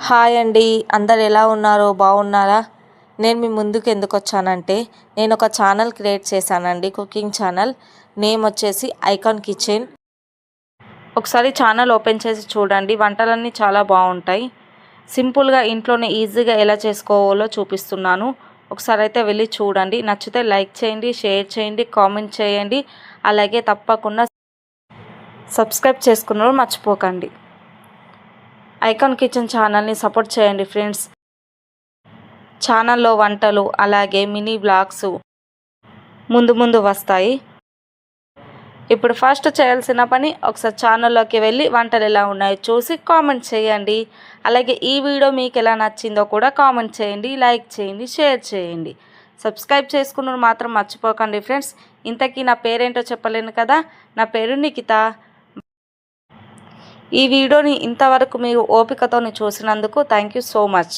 Hi అండి, అందరు ఎలా ఉన్నారో బాగున్నారా? నేను మీ ముందుకు ఎందుకు వచ్చానంటే, నేను ఒక ఛానల్ క్రియేట్ చేశానండి, కుకింగ్ ఛానల్. నేమ్ వచ్చేసి ఐకాన్ కిచెన్. ఒకసారి ఛానల్ ఓపెన్ చేసి చూడండి, వంటలన్నీ చాలా బాగుంటాయి. సింపుల్గా ఇంట్లోనే ఈజీగా ఎలా చేసుకోవాలో చూపిస్తున్నాను. ఒకసారి అయితే వెళ్ళి చూడండి. నచ్చితే లైక్ చేయండి, షేర్ చేయండి, కామెంట్ చేయండి. అలాగే తప్పకుండా సబ్స్క్రైబ్ చేసుకున్నారు మర్చిపోకండి. ఐకాన్ కిచెన్ ఛానల్ని సపోర్ట్ చేయండి ఫ్రెండ్స్. ఛానల్లో వంటలు అలాగే మినీ బ్లాగ్స్ ముందు వస్తాయి. ఇప్పుడు ఫస్ట్ చేయాల్సిన పని, ఒకసారి ఛానల్లోకి వెళ్ళి వంటలు ఎలా ఉన్నాయో చూసి కామెంట్ చేయండి. అలాగే ఈ వీడియో మీకు ఎలా నచ్చిందో కూడా కామెంట్ చేయండి, లైక్ చేయండి, షేర్ చేయండి. సబ్స్క్రైబ్ చేసుకున్న మాత్రం మర్చిపోకండి ఫ్రెండ్స్. ఇంతకీ నా పేరేంటో చెప్పలేను కదా, నా పేరు నిఖిత. ఈ వీడియోని ఇంతవరకు మీరు ఓపికతో చూసినందుకు థ్యాంక్ యూ సో మచ్.